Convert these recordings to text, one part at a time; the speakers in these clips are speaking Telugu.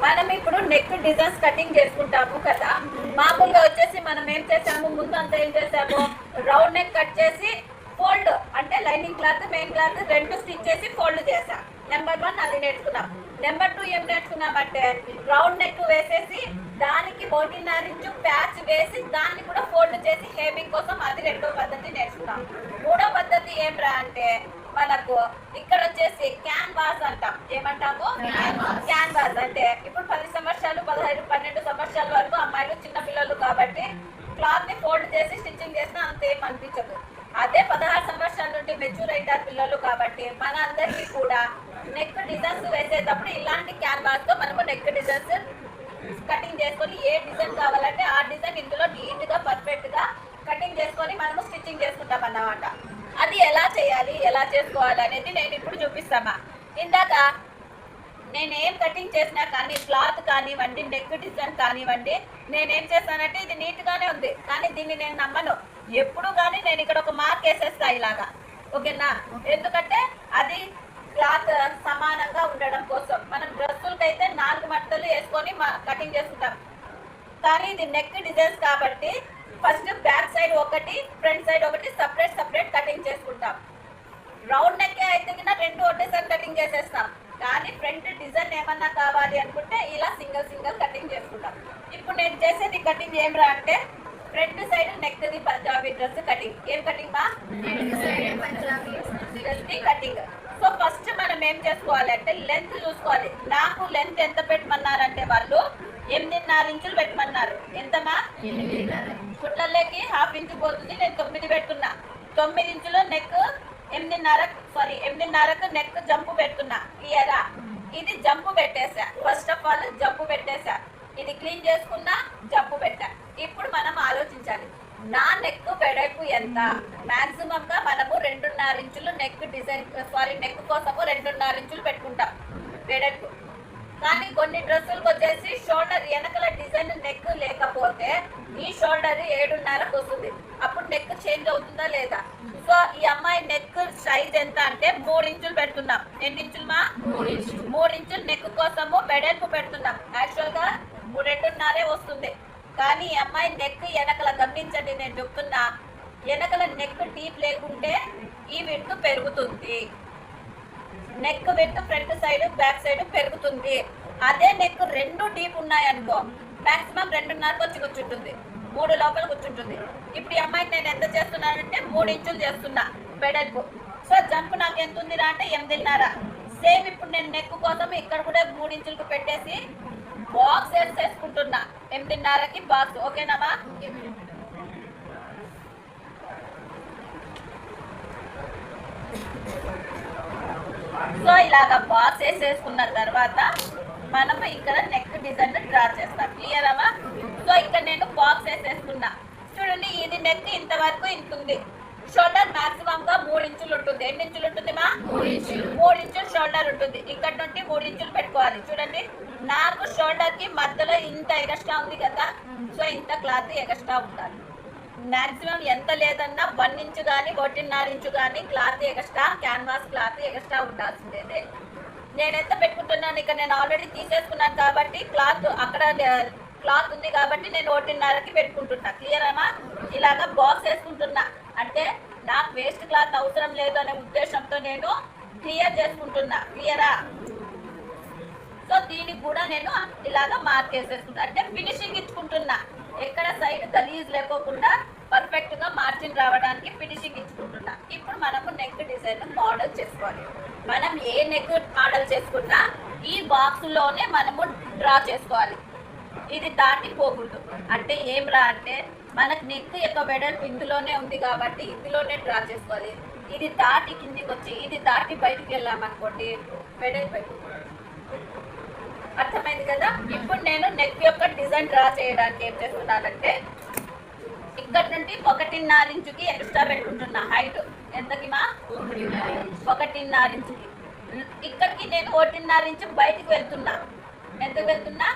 మనం ఇప్పుడు నెక్ డిజైన్స్ కటింగ్ చేసుకుంటాము కదా. మామూలుగా వచ్చేసి మనం ఏం చేసాము, ముందు అంతా ఏం చేసాము, రౌండ్ నెక్ కట్ చేసి ఫోల్డ్ అంటే లైనింగ్ క్లాత్ మెయిన్ క్లాత్ రెండు స్టిచ్ చేసి ఫోల్డ్ చేసాం. నెంబర్ 1 అది నేర్చుకున్నాం. నెంబర్ 2 ఏం నేర్చుకున్నామంటే రౌండ్ నెక్ వేసేసి దానికి 1.5 ఇంచు ప్యాచ్ వేసి దాన్ని కూడా ఫోల్డ్ చేసి హేమింగ్ కోసం అది రెండో పద్ధతి నేర్చుకున్నాం. మూడో పద్ధతి ఏమిరా అంటే మనకు ఇక్కడ వచ్చేసి క్యాన్వాస్ అంటాం. ఏమంటాము? క్యాన్వాస్ అంటే ఇప్పుడు 10 సంవత్సరాలు 15 12 సంవత్సరాల వరకు అమ్మాయిలు చిన్న పిల్లలు కాబట్టి క్లాత్ ని ఫోల్డ్ చేసి స్టిచ్చింగ్ చేసినా అంతేం అనిపించదు. అదే 16 సంవత్సరాల నుండి మెచ్యూర్ అయిన పిల్లలు కాబట్టి మన అందరికీ కూడా నెక్ డిజైన్స్ వేసేటప్పుడు ఇలాంటి క్యాన్వాస్ తో మనము నెక్ డిజైన్స్ కటింగ్ చేసుకొని ఏ డిజైన్ కావాలంటే ఆ డిజైన్ ఇందులో నీట్ గా పర్ఫెక్ట్ గా కటింగ్ చేసుకొని మనము స్టిచ్చింగ్ చేసుకుంటాం అన్నమాట. అది ఎలా చేయాలి, ఎలా చేసుకోవాలి అనేది నేను ఇప్పుడు చూపిస్తామా. ఇందాక నేనేం కటింగ్ చేసినా కానీ క్లాత్ కానివ్వండి, నెక్ డిజైన్ కానివ్వండి, నేనేం చేస్తానంటే ఇది నీట్ గానే ఉంది కానీ దీన్ని నేను నమ్మను. ఎప్పుడు కానీ నేను ఇక్కడ ఒక మార్క్ వేసేస్తా ఇలాగా, ఓకేనా? ఎందుకంటే అది క్లాత్ సమానంగా ఉండడం కోసం. మనం డ్రెస్సులకైతే 4 మట్టలు వేసుకొని కటింగ్ చేసుకుంటాం కానీ ఇది నెక్ డిజైన్స్ కాబట్టి ఫస్ట్ బ్యాక్ సైడ్ ఒకటి ఫ్రంట్ సైడ్ ఒకటి సపరేట్ సపరేట్ కటింగ్ చేసుకుంటాం. రౌండ్ నెక్ అయితే రెండు ఒకటేసారి కటింగ్ చేసేస్తాం కానీ ఫ్రంట్ డిజైన్ ఏమన్నా కావాలి అనుకుంటే ఇలా సింగిల్ సింగిల్ కటింగ్ చేసుకుంటాం. ఇప్పుడు నేను చేసేది కటింగ్ ఏమిరా అంటే front side neck the Punjabi dress cutting. ఏం కటింగ్ మా? కటింగ్. సో ఫస్ట్ మనం ఏం చేసుకోవాలి అంటే లెంత్ చూసుకోవాలి. నాకు లెంత్ ఎంత పెట్టమన్నారంటే వాళ్ళు 8.5 ఇంచులు పెట్టమన్నారు. ఎంతమా? 8.5. కుట్లలోకి 1/2 ఇంచు పోతుంది, నేను 9 పెడుతున్నా. 9 ఇంచులో నెక్ 8.5కు నెక్ జంపు పెడుతున్నా. క్లియరా? ఇది జంపు పెట్టేసా. ఫస్ట్ ఆఫ్ ఆల్ జంపు పెట్టేసా. ఇది క్లీన్ చేసుకున్నా, జంపు పెట్టా. ఇప్పుడు మనం ఆలోచించాలి నా నెక్ వెడల్పు ఎంత. మాక్సిమం గా మనము 2.5 ఇంచులు నెక్ డిజైన్ నెక్ కోసము 2.5 ఇంచులు పెట్టుకుంటాం వెడల్పు. కానీ కొన్ని డ్రెస్సులకు వచ్చేసి షోల్డర్ వెనకల డిజైన్ నెక్ లేకపోతే ఈ షోల్డర్ 7.5కు వస్తుంది. అప్పుడు నెక్ చేంజ్ అవుతుందా లేదా? సో ఈ అమ్మాయి నెక్ సైజ్ ఎంత అంటే 3 ఇంచులు పెడుతున్నాం. ఎన్ని ఇంచులు మా? 3 ఇంచులు నెక్ కోసము వెడల్పు పెడుతున్నాం. యాక్చువల్ గా 2.5 వస్తుంది కానీ ఈ అమ్మాయి నెక్ వెనకల గమనించండి, నేను చెప్తున్నా వెనకల నెక్ డీప్ లేకుంటే ఈ విడ్త్ పెరుగుతుంది. Neck width front side back side పెరుగుతుంది. అదే నెక్ 2 డీప్ ఉన్నాయనుకో మాక్సిమం 2.5 వచ్చి కూర్చుంటుంది, 3 లోపల కూర్చుంటుంది. ఇప్పుడు ఈ అమ్మాయికి నేను ఎంత చేస్తున్నానంటే 3 ఇంచులు చేస్తున్నా వెడల్పు. సో జంప్ నాకు ఎంత ఉందిరా అంటే 8.5. సేమ్ ఇప్పుడు నేను నెక్ కోసం ఇక్కడ కూడా 3 ఇంచులకు పెట్టేసి బాక్స్ వేసుకుంటున్నా. 8.5కి బాక్స్. ఓకేనామా? సో ఇలాగా బాక్స్ వేసేసుకున్న తర్వాత మనం ఇక్కడ నెక్ డిజైన్ డ్రా చేస్తాం. క్లియర్ అమ్మా? సో ఇక్కడ నేను బాక్స్ వేసేసుకున్నా. చూడండి ఇది నెక్ ఇంతవరకు ఇంతుంది. షోల్డర్ మాక్సిమం గా 3 ఇంచులు ఉంటుంది. ఎన్ని ఇంచులు ఉంటుంది మా? 3 ఇంచులు షోల్డర్ ఉంటుంది. ఇక్కడ నుండి 3 ఇంచులు పెట్టుకోవాలి. చూడండి నాకు షోల్డర్ కి మధ్యలో ఇంత ఎగస్ట్రా ఉంది కదా, సో ఇంత క్లాత్ ఎగస్ట్రా ఉండాలి. మాక్సిమం ఎంత లేదన్నా 1 ఇంచు కానీ 1.5 ఇంచు కానీ cloth extra, canvas cloth extra ఉండాల్సిందే. నేను ఎంత పెట్టుకుంటున్నాను ఇక్కడ నేను ఆల్రెడీ తీసేసుకున్నాను కాబట్టి క్లాత్ అక్కడ క్లాత్ ఉంది కాబట్టి నేను 1.5కి పెట్టుకుంటున్నా. క్లియర్ అమ్మా? ఇలాగా బాక్స్ వేసుకుంటున్నా అంటే నాకు వేస్ట్ క్లాత్ అవసరం లేదు అనే ఉద్దేశంతో నేను క్లియర్ చేసుకుంటున్నా. క్లియరా? సో దీనికి కూడా నేను ఇలాగా మార్క్ వేసేసుకుంటా అంటే ఫినిషింగ్ ఇచ్చుకుంటున్నా. ఎక్కడ సైడ్ గలీజ్ లేకోకుండా పర్ఫెక్ట్ గా మార్జిన్ రావడానికి ఫినిషింగ్ ఇచ్చుకుంటున్నా. ఇప్పుడు మనము నెక్ డిజైన్ మోడల్ చేసుకోవాలి. మనం ఏ నెక్ మోడల్ చేసుకున్నా ఈ బాక్స్ లోనే మనము డ్రా చేసుకోవాలి. ఇది దాటిపోకూడదు. అంటే ఏం రా అంటే మనకు నెక్ యొక్క వెడల్పు ఇందులోనే ఉంది కాబట్టి ఇందులోనే డ్రా చేసుకోవాలి. ఇది దాటి కిందికి వచ్చి ఇది దాటి బయటికి వెళ్ళామనుకోండి వెడల్పు. అర్థమైంది కదా? ఇప్పుడు నేను నెక్ యొక్క డిజైన్ డ్రా చేయడానికి ఏం చేస్తున్నానంటే ఇక్కడ నుండి 1.5 ఇంచుకి ఎక్స్ట్రా పెట్టుకుంటున్నా. హైట్ ఎంతకి మా? 1.5 ఇంచుకి. ఇక్కడికి నేను 1.5 ఇంచు బయటికి వెళ్తున్నా. ఎందుకు వెళ్తున్నా?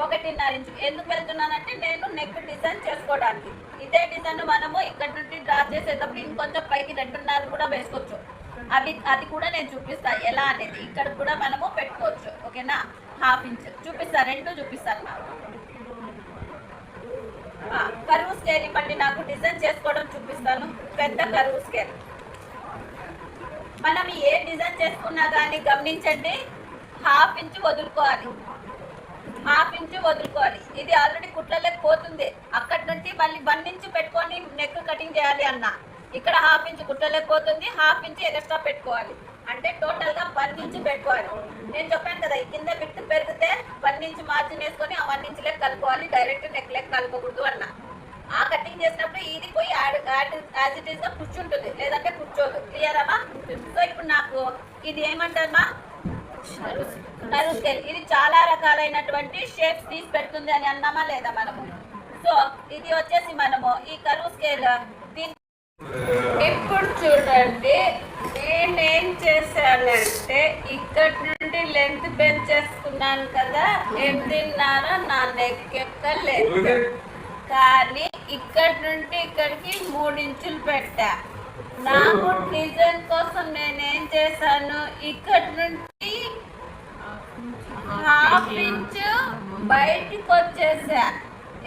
1.5 ఇంచు. ఎందుకు వెళ్తున్నానంటే నేను నెక్ డిజైన్ చేసుకోవడానికి. ఇదే డిజైన్ మనము ఇక్కడ నుండి డ్రా చేసేటప్పుడు ఇంకొంచెం పైకి 2.5 కూడా వేసుకోవచ్చు. అది కూడా నేను చూపిస్తా ఎలా అనేది. ఇక్కడ కూడా మనము పెట్టుకోవచ్చు. ఓకేనా, 1/2 ఇంచ్ చూపిస్తా, 2 చూపిస్తాను. కరువు స్కేల్ ఇవ్వండి, నాకు డిజైన్ చేసుకోవడం చూపిస్తాను. పెద్ద కరువు స్కేల్. మనం ఏ డిజైన్ చేసుకున్నా కానీ గమనించండి, 1/2 ఇంచ్ వదులుకోవాలి. 1/2 ఇంచ్ వదులుకోవాలి. ఇది ఆల్రెడీ కుట్లలోకి పోతుంది. అక్కడి నుండి మళ్ళీ 1 ఇంచ్ పెట్టుకొని నెక్ కటింగ్ చేయాలి అన్న. ఇక్కడ 1/2 ఇంచ్ కుట్లలోకి పోతుంది, 1/2 ఇంచ్ ఎక్స్ట్రా పెట్టుకోవాలి. అంటే టోటల్ గా 1 ఇంచ్ పెట్టుకోవాలి. నేను చెప్పాను కదా, ఈ కింద బిట్ పెరిగితే 1 ఇంచ్ మార్జిన్ వేసుకొని ఆ 1 ఇంచ్ లెక్క కలుపుకోవాలి, డైరెక్ట్ నెక్ లెక్క కలపకూడదు అన్న. ఆ కటింగ్ చేసినప్పుడు ఇది పోయి యాజ్ ఇట్ ఈస్ గా కూర్చుంటుంది, లేదంటే కూర్చోదు. క్లియర్ అమ్మా? సో ఇప్పుడు నాకు ఇది ఏమంటారమ్మా, కరువు స్కేల్. ఇది చాలా రకాలైనటువంటి షేప్స్ తీసి పెడుతుంది అని అన్నామా లేదా మనము? సో ఇది వచ్చేసి మనము ఈ కరువు స్కేల్. ఇప్పుడు చూడండి, నేనేం చేశానంటే ఇక్కడి నుండి లెంత్ పెంచేసుకున్నాను కదా, 8.5 నా నెక్ యొక్క లెంత్. కానీ ఇక్కడి నుండి ఇక్కడికి 3 ఇంచులు పెట్టా. నాకు డిజైన్ కోసం నేనేం చేశాను, ఇక్కడి నుండి 1/2 ఇంచ్ బయటికి వచ్చేసా.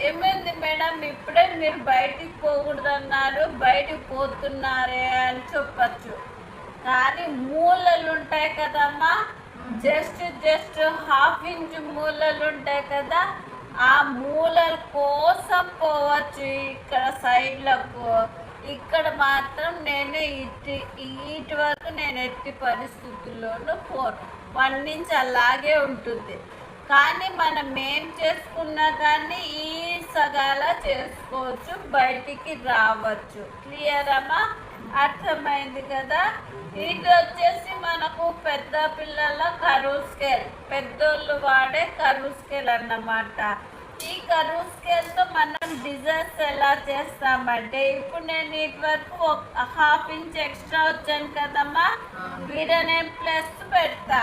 ఏమైంది మేడం, ఇప్పుడే మీరు బయటికి పోకూడదు అన్నారు, బయటికి పోతున్నారే అని చెప్పచ్చు. కానీ మూలలు ఉంటాయి కదమ్మా, జస్ట్ 1/2 ఇంచ్ మూలలు ఉంటాయి కదా, ఆ మూలల కోసం పోవచ్చు ఇక్కడ సైడ్లకు. ఇక్కడ మాత్రం నేను ఇటు వరకు నేను ఎట్టి పరిస్థితుల్లోనూ 1 ఇంచ్ అలాగే ఉంటుంది. కానీ మనం ఏం చేసుకున్నా కానీ ఈ సగాల చేసుకోవచ్చు, బయటికి రావచ్చు. క్లియర్ అమ్మా? అర్థమైంది కదా? ఇది వచ్చేసి మనకు పెద్ద పిల్లల కరువు స్కేల్, పెద్దోళ్ళు వాడే కరువు స్కేల్ అన్నమాట. ఈ కరువు స్కేల్తో మనం డిజైన్స్ ఎలా చేస్తామంటే, ఇప్పుడు నేను ఇటు వరకు 1/2 ఇంచ్ ఎక్స్ట్రా వచ్చాను కదమ్మా, ఇక్కడ నేను ప్లస్ పెడతా.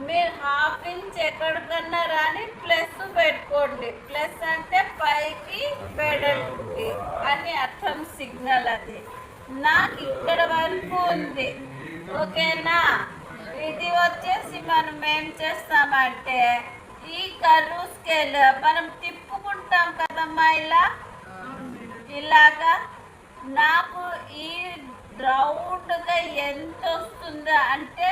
మీరు 1/2 ఇంచ్ ఎక్కడికన్నా రాని ప్లస్ పెట్టుకోండి. ప్లస్ అంటే పైకి పెడండి అని అర్థం, సిగ్నల్ అది. నాకు ఇక్కడ వరకు ఉంది. ఓకేనా? ఇది వచ్చేసి మనం ఏం చేస్తామంటే, ఈ కరువు స్కేల్ మనం తిప్పుకుంటాం కదమ్మా ఇలాగా. నాకు ఈ రౌండ్గా ఎంత వస్తుందో అంటే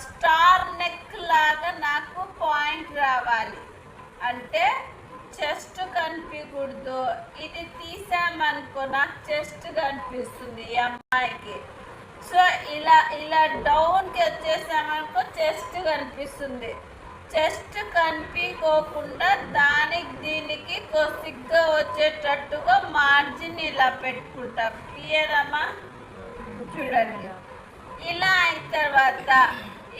స్టార్ నెక్ లాగా నాకు పాయింట్ రావాలి. అంటే చెస్ట్ కనిపించకూడదు. ఇది తీసామనుకో నాకు చెస్ట్ కనిపిస్తుంది ఈ అమ్మాయికి. సో ఇలా డౌన్కి వచ్చేసామనుకో చెస్ట్ కనిపిస్తుంది. చెస్ట్ కనిపించకోకుండా దానికి దీనికి కొద్దిగా వచ్చేటట్టుగా మార్జిన్ ఇలా పెట్టుకుంటాం. క్లియర్ అమ్మా? చూడండి, ఇలా అయిన తర్వాత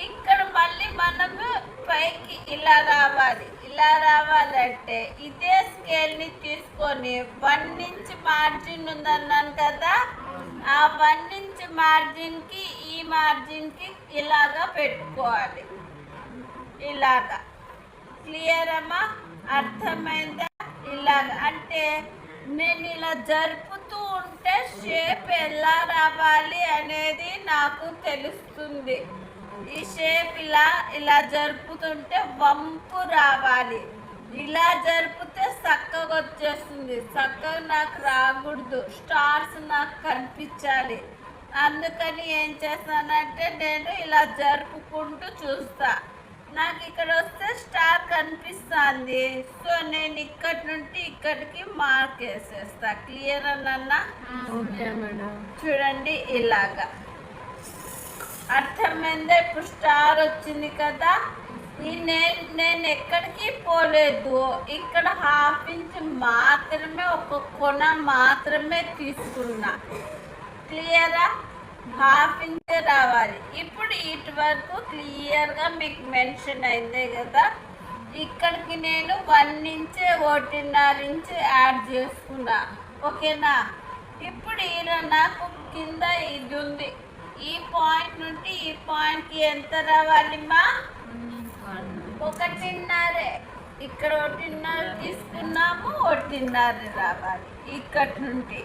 ఇక్కడ మళ్ళీ మనము పైకి ఇలా రావాలి. ఇలా రావాలంటే ఇదే స్కేల్ని తీసుకొని 1 ఇంచ్ మార్జిన్ ఉందన్నాను కదా, ఆ 1 ఇంచ్ మార్జిన్కి ఈ మార్జిన్కి ఇలాగా పెట్టుకోవాలి. ఇలాగా. క్లియర్ అమ్మా? అర్థమైందా? ఇలాగా అంటే నేను ఇలా జరుపుతూ ఉంటే షేప్ ఎలా రావాలి అనేది నాకు తెలుస్తుంది. ఈ షేప్ ఇలా జరుపుతుంటే వంపు రావాలి. ఇలా జరిపితే చక్కగా వచ్చేస్తుంది. చక్కగా నాకు రాకూడదు, స్టార్స్ నాకు కనిపించాలి. అందుకని ఏం చేస్తానంటే నేను ఇలా జరుపుకుంటూ చూస్తా. నాకు ఇక్కడ వస్తే స్టార్ కనిపిస్తుంది. సో నేను ఇక్కడి నుండి ఇక్కడికి మార్క్ వేసేస్తా. క్లియర్ అన్న? చూడండి ఇలాగా. అర్థమైందా? ఇప్పుడు స్టార్ వచ్చింది కదా. నేను ఎక్కడికి పోలేదు. ఇక్కడ 1/2 ఇంచ్ మాత్రమే, ఒక కొన మాత్రమే తీసుకున్నా. క్లియరా? 1/2 ఇంచ్ రావాలి. ఇప్పుడు ఇటు వరకు క్లియర్గా మీకు మెన్షన్ అయిందే కదా. ఇక్కడికి నేను 1 ఇంచ్ 1.5 ఇంచ్ యాడ్ చేసుకున్నా. ఓకేనా? ఇప్పుడు ఇలా నాకు కింద ఇది ఉంది. ఈ పాయింట్ నుండి ఈ పాయింట్కి ఎంత రావాలి మా? 1.5. ఇక్కడ 1.5 తీసుకున్నాము, 1.5 రావాలి ఇక్కడి నుండి.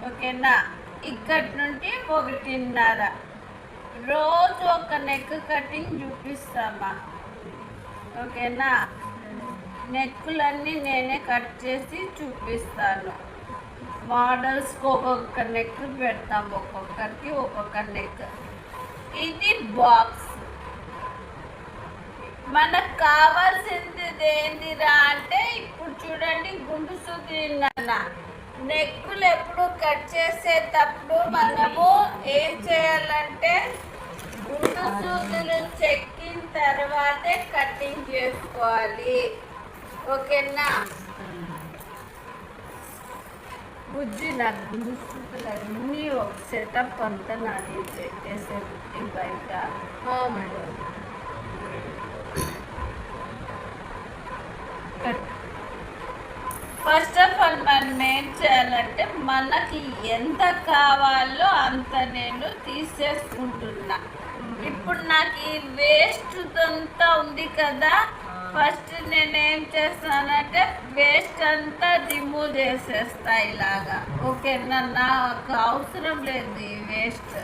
ఓకేనా? ఇక్కడి నుండి 1.5. రోజు ఒక నెక్ కటింగ్ చూపిస్తామా, ఓకేనా? నెక్కులన్నీ నేనే కట్ చేసి చూపిస్తాను. మోడల్స్కి ఒక్కొక్క నెక్ పెడతాం, ఒక్కొక్కరికి ఒక్కొక్క నెక్. ఇది బాక్స్. మనకు కావాల్సింది ఏంటిరా అంటే, ఇప్పుడు చూడండి, గుండు సూదిన నెక్కులు ఎప్పుడు కట్ చేసేటప్పుడు మనము ఏం చేయాలంటే గుండు సూదులు చెక్కిన తర్వాతే కటింగ్ చేసుకోవాలి, ఓకేనా? బుజ్జి నాకు గుండు సూదులు అన్నీ ఒక సెటప్ అంతా నాది పెట్టేసేది బయట. ఫస్ట్ ఆఫ్ ఆల్ మనం ఏం చేయాలంటే, మనకి ఎంత కావాలో అంత నేను తీసేసుకుంటున్నా. ఇప్పుడు నాకు ఈ వేస్ట్ అంతా ఉంది కదా, ఫస్ట్ నేనేం చేస్తానంటే వేస్ట్ అంతా రిమూవ్ చేసేస్తా ఇలాగా, ఓకేనా? నాకు అవసరం లేదు ఈ వేస్ట్.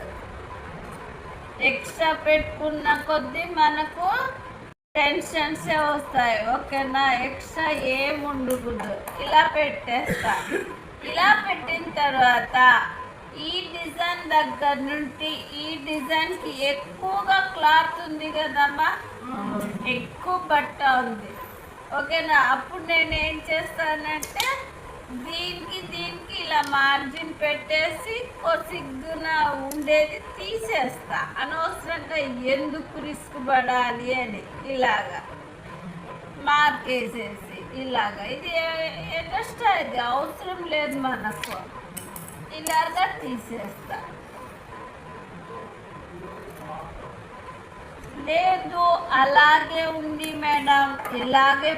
ఎక్స్ట్రా పెట్టుకున్న కొద్దీ మనకు టెన్షన్సే వస్తాయి, ఓకేనా? ఎక్స్ట్రా ఏముండకూడదు. ఇలా పెట్టేస్తా. ఇలా పెట్టిన తర్వాత ఈ డిజైన్ దగ్గర నుండి ఈ డిజైన్కి ఎక్కువగా క్లాత్ ఉంది కదమ్మా, ఎక్కువ బట్ట ఉంది, ఓకేనా? అప్పుడు నేను ఏం చేస్తానంటే దీనికి ఇలా మార్జిన్ పెట్టేసి కొద్దిగా ఉండేది తీసేస్తా. అనవసరంగా ఎందుకు రిస్క్ పడాలి అని ఇలాగా మార్కేసేసి ఇలాగా. ఇది ఎక్స్ట్రా, ఇది అవసరం లేదు మనకు, ఇలాగా తీసేస్తా. లేదు అలాగే ఉంది మేడం, ఇలాగే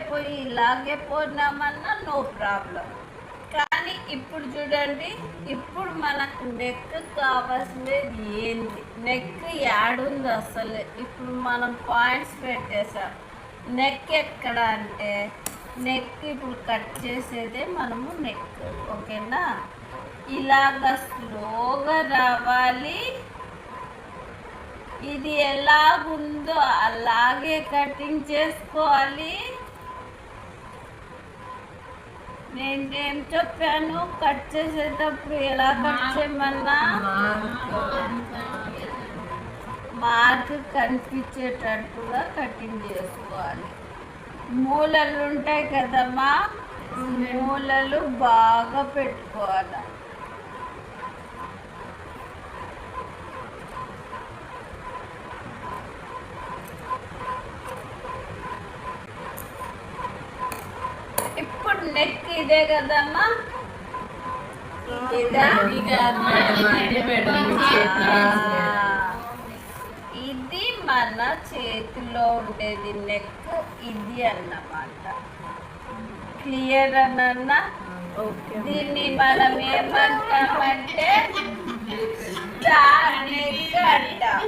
పోయినామన్నా నో ప్రాబ్లం. కానీ ఇప్పుడు చూడండి, ఇప్పుడు మనకు నెక్ కావాల్సినది ఏంటి, నెక్ యాడుంది అసలు? ఇప్పుడు మనం పాయింట్స్ పెట్టేసాం. నెక్ ఎక్కడ అంటే, నెక్ ఇప్పుడు కట్ చేసేదే మనము నెక్, ఓకేనా? ఇలాగ స్లోగా రావాలి. ఇది ఎలాగుందో అలాగే కటింగ్ చేసుకోవాలి. నేనేం చెప్పాను, కట్ చేసేటప్పుడు ఎలా కట్ చేయమన్నా మార్క్ కనిపించేటట్టుగా కటింగ్ చేసుకోవాలి. మూలలు ఉంటాయి కదమ్మా, మూలలు బాగా పెట్టుకోవాలి. ఇప్పుడు నెక్ ఇదే కదమ్మా, ఇది మన చేతిలో ఉండేది నెక్, ఇది అన్నమాట. క్లియర్ అన్న? దీన్ని మనం ఏమంటామంటే స్టార్ నెక్ అంటాం.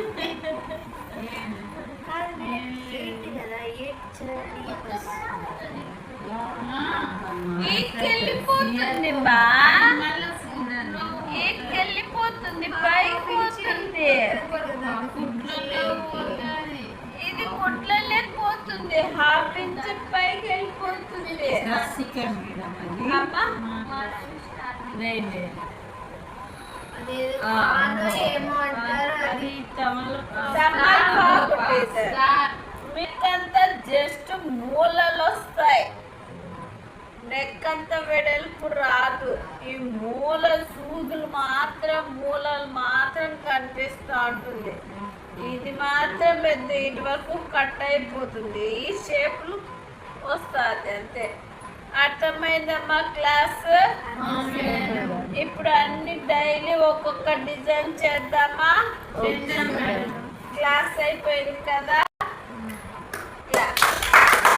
వెళ్ళిపోతుంది బా, వెళ్ళిపోతుంది, పైకి పోతుంది. ఇది కుట్లలేకపోతుంది, హాఫ్ ఇంచ్ పైకి వెళ్ళిపోతుంది. మీకంతా జస్ట్ మూలలు వస్తాయి, నెక్ అంతా వెడల్పు రాదు. ఈ మూలలు మాత్రం కనిపిస్తూ ఉంటుంది. ఇది మాత్రం పెద్ద ఇటు వరకు కట్ అయిపోతుంది, ఈ షేప్లు వస్తుంది అంతే. అర్థమైందమ్మా క్లాస్? ఇప్పుడు అన్ని డైలీ ఒక్కొక్క డిజైన్ చేద్దామా? క్లాస్ అయిపోయింది కదా.